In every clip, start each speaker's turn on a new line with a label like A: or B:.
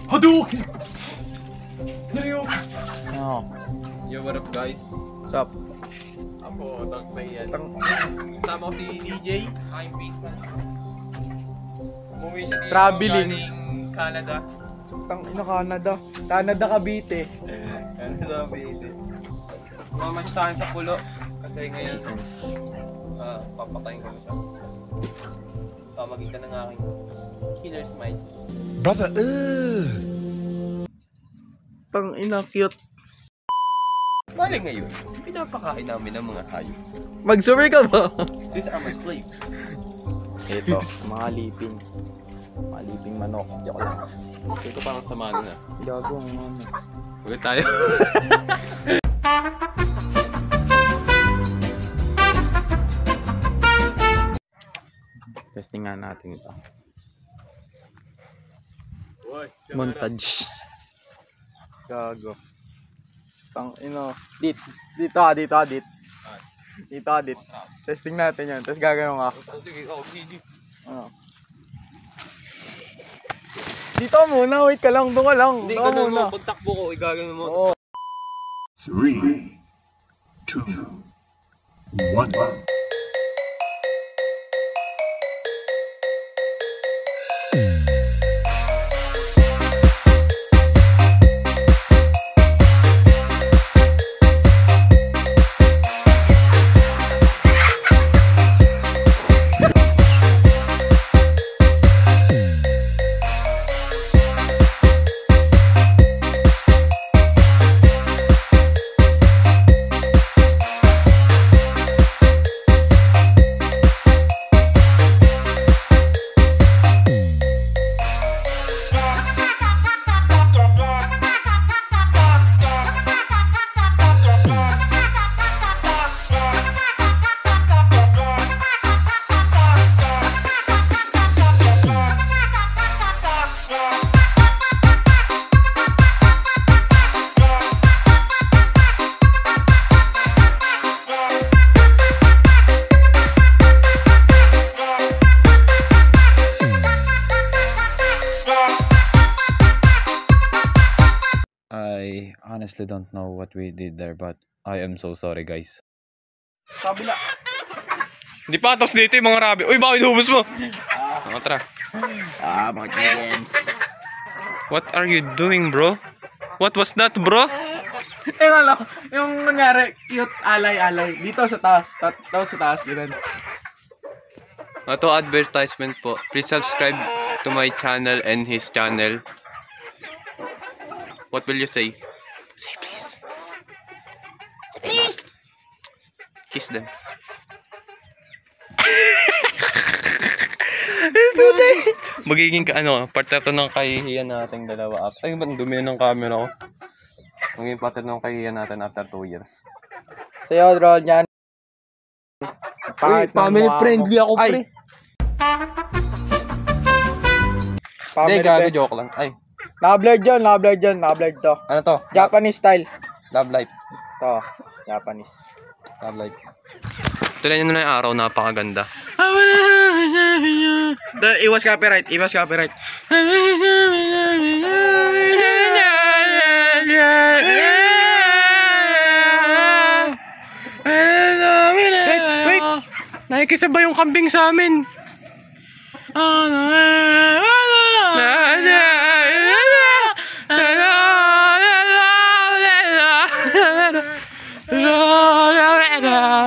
A: Hadouken! Seryo?
B: Oo.
C: Yo, what up guys?
B: Sup?
C: Ako, Tangbayan. Kasama ko si DJ. I'm Pete. Umuwi siya dito
B: Traveling.
C: galing Canada.
B: Ina Canada. Canada Cavite.
C: Canada, Cavite. Mamash sa akin sa pulo. Kasi ngayon, papatayin ko na siya. Pamagin ka ng aking killer smile.
D: Brother,
B: Ina cute.
C: Bale ngayon, pinapakain namin ng mga hayop.
B: Mag-survey ka ba?
C: These are my slaves.
B: Ito, mga liping. Mga liping manok. Joke lang.
C: Ito parang samahan na.
B: Gago ang ano.
C: Ulit tayo.
B: Testing nga natin ito. Montage. Gago. Ina. Dito. Testing natin yan. Tapos gagawin ako.
C: Sige, sige.
B: Ano? Dito muna, wait ka lang, doon ka lang.
C: Hindi ka muna. Pagtakbo ko, igagawin mo.
B: Oo.
D: 3, 2, 1.
C: I honestly don't know what we did there, but I am so sorry, guys.
B: Kabila.
C: Hindi pa, tapos dito yung mga rabi. Uy, bakit hubos mo? Tara.
B: Mga chickens.
C: What are you doing, bro? What was that, bro?
B: Yung nangyari, cute alay. Dito sa taas. Tapos sa taas, ganun.
C: Ito advertisement po. Please subscribe to my channel and his channel. What will you say? Say please. Please. Kiss them. Magiging part ito ng kahihiyan nating dalawa. Ay, ba't dumi ng camera ko? Magiging part ito ng kahihiyan natin after 2 years.
B: Sa'yo, draw niyan.
C: Family friendly ako, pre. Hindi, gago, joke lang. Ay.
B: Naka-blurred yun. Naka-blurred to.
C: Ano to?
B: Japanese style.
C: Love life.
B: To. Japanese.
C: Love life. Tuloy nyo na yung araw, napakaganda.
B: Iwas copyright.
C: Wait! Nakikisabay yung kambing sa amin.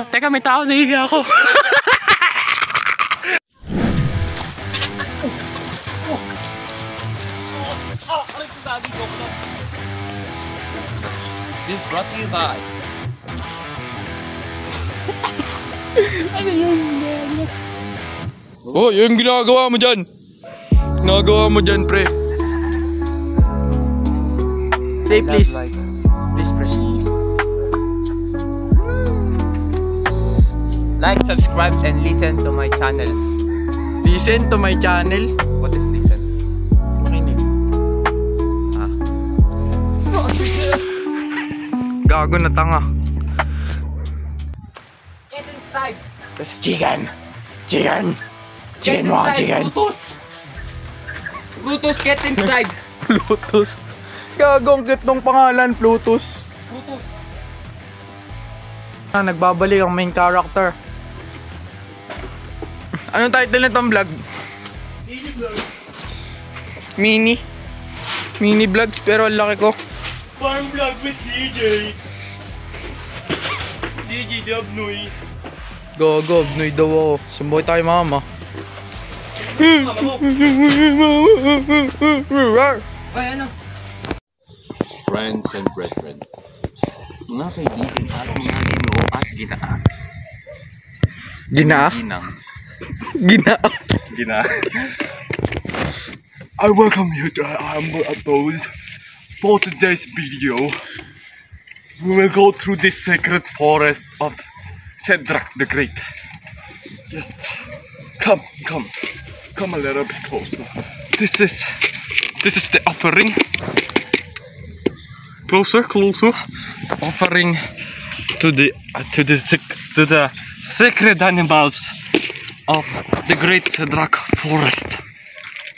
C: Teka, may tao, nahihiya ako. This brought to you by ano yun? Oh, yung ginagawa mo dyan. Pre.
B: Say please. Please, please.
C: Like, subscribe, and listen to my channel.
B: Listen to my channel.
C: What is listen?
B: Makinig. Gago na tanga.
C: Get inside.
B: Tapos chicken mo, chicken.
C: Plutus, get inside!
B: Plutus. Gago, ang cute nung pangalan, Plutus.
C: Plutus!
B: Nagbabalik ang main character. Anong title nitong vlog? Mini. Mini vlogs, pero ang laki ko.
A: Farm vlog with DJ. DJ Dabnoy.
B: Gago, abnoy daw ako. Sumboy tayo mama.
C: Ay, ano?
E: Friends and brethren, mga kaibigan at mga ginoo at ginaa.
B: Ginaa?
E: Ginang.
B: Ginaa.
E: Ginaa.
D: I welcome you to Humble Abode. For today's video, we will go through this sacred forest of Cedric the Great. Yes, come a little bit closer. This is the offering. Closer. The offering to the sacred animals of the Great Cedric Forest.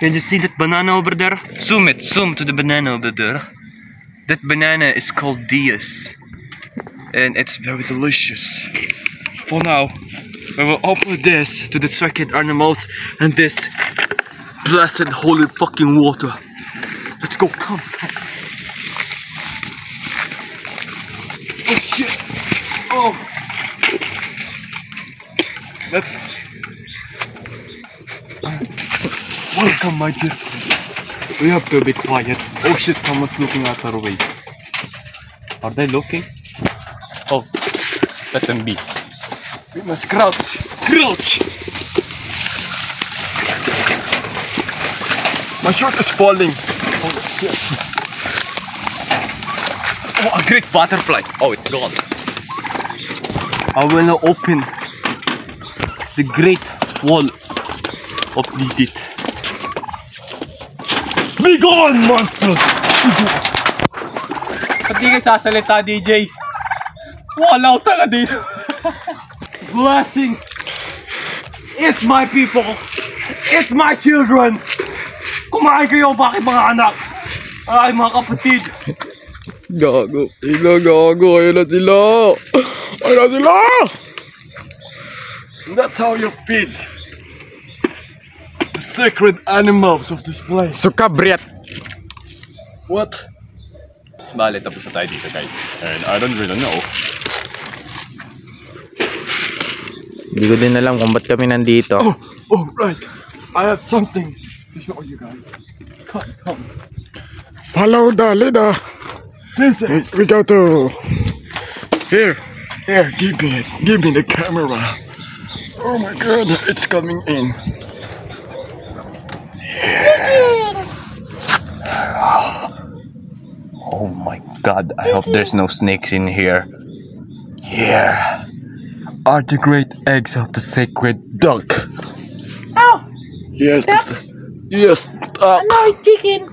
D: Can you see that banana over there? Zoom to the banana over there. That banana is called Diaz, and it's very delicious. For now, we will offer this to the sacred animals and this blessed holy fucking water. Let's go, come. Oh shit! Oh! Welcome, my dear. We have to be quiet. Oh shit, someone's looking at our way. Are they looking? Oh, let them be. We must crouch. Crouch! My shirt is falling. Oh shit. Oh, a great butterfly. Oh, it's gone. I will now open the great wall of Didit. Be gone, monster!
C: Ba't di ka sasalita, DJ? Wala ko talaga dito. Blessing! It's my people! It's my children! Kumain kayo, bakit mga anak? Ay, mga kapatid!
B: Gago. Gago. Ayun na sila.
D: That's how you feed the sacred animals of this place.
B: Sukabriat.
D: What?
E: Bale, tapos na tayo dito, guys. And I don't really know.
B: Hindi ko din alam kung ba't kami nandito.
D: Oh, right. I have something to show you guys. Come.
B: Follow the leader.
D: This is...
B: We go to... Here.
D: Here, give me the camera. Oh my god, it's coming in.
E: Oh my god, I hope there's no snakes in here.
D: Here are the great eggs of the sacred duck.
C: Oh!
D: Yes, yes, duck.
C: No, it's chicken!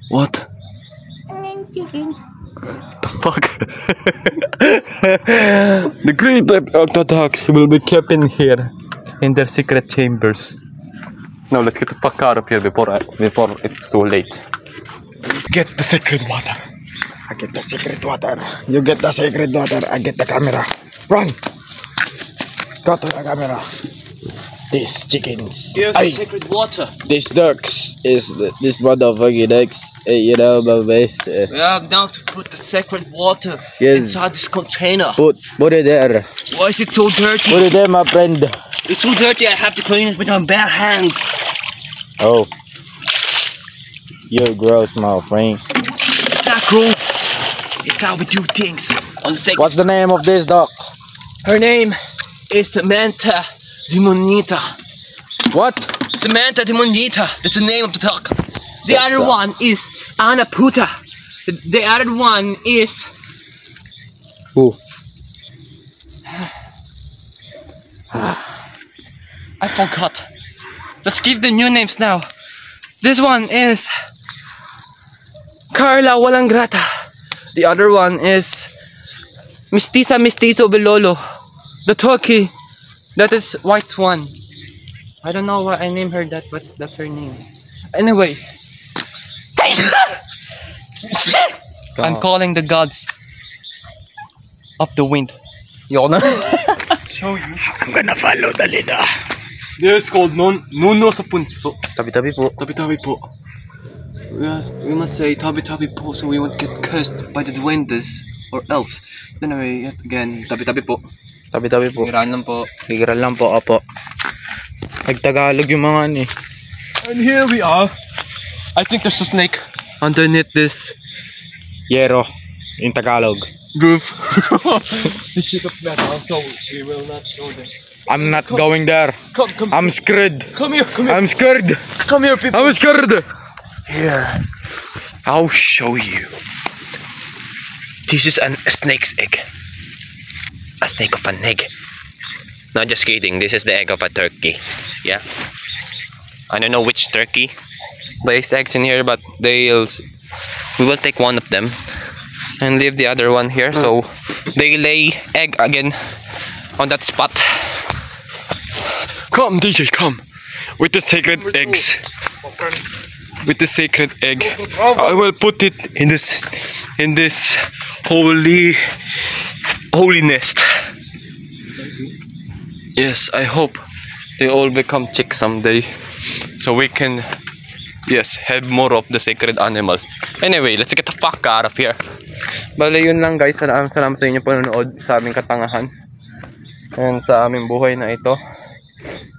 D: What?
C: Chicken.
D: The fuck? The great ducks will be kept in here, in their secret chambers.
E: No, let's get the fuck out of here before it's too late.
D: Get the sacred water.
B: I get the secret water. You get the secret water. I get the camera. Run! Go to the camera. These chickens.
C: Here's the sacred water.
B: These ducks is this motherfucking ducks. You know, my base.
C: We have now to put the sacred water
B: Yes.
C: inside this container.
B: Put it there.
C: Why is it so dirty?
B: Put it there, my friend.
C: It's so dirty, I have to clean it with my bare hands.
B: Oh. You're gross, my friend.
C: It's not gross. It's how we do things. On the sacred.
B: What's the name of this duck?
C: Her name is Samantha Demonita.
B: What?
C: Samantha Demonita. That's the name of the duck. The other one is Anna Puta. The other one is...
B: Who?
C: I forgot. Let's give the new names now. This one is Carla Walangrata. The other one is Mestiza Mestizo Belolo. The turkey, that is White Swan. I don't know why I named her that, but that's her name.
D: Anyway. I'm calling the gods of the wind. Yun na.
A: Show you.
B: I'm gonna follow the leader.
D: This is called Nuno sa punso.
C: Tabi-tabi po.
D: Tabi-tabi po. We must say tabi-tabi po so we won't get cursed by the duendes or elves. Anyway, yet again, tabi-tabi po.
C: Tabi-tabi po.
D: Pigiran lang po.
C: Pigiran lang po, opo. Nagtagalog yung mga ano eh.
D: And here we are. I think there's a snake underneath this
C: Yero, in Tagalog.
D: roof. The sheet of metal, so we will not go there.
C: I'm not going there.
D: Come
C: I'm scared.
D: here.
C: I'm scared.
D: Come here, people.
C: I'm scared.
D: Here, I'll show you. This is a snake's egg. A snake of an egg. No, just kidding. This is the egg of a turkey. Yeah. I don't know which turkey lays eggs in here, but we will take one of them and leave the other one here. So they lay egg again on that spot. Come, DJ, come with the sacred eggs. With the sacred egg, I will put it in this holy nest. Yes, I hope they all become chicks someday, so we can, yes, have more of the sacred animals. Anyway, let's get the fuck out of here. Bale, yun lang guys. Salamat sa inyo panonood sa aming katangahan and sa aming buhay na ito.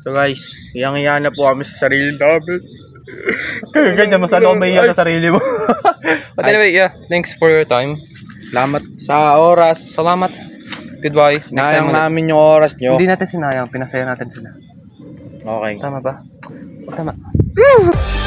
D: So guys, iyang-iya na po kami sa sarili namin. Ganyan, masano ko maiyak sa sarili mo. But anyway, yeah, thanks for your time.
C: Salamat sa oras.
D: Salamat. Goodbye. Next time
C: Nayang
D: ulit.
C: namin yung oras nyo.
D: Hindi natin sinayang, pinasaya natin sila.
C: Okay.
D: Tama ba? Tama.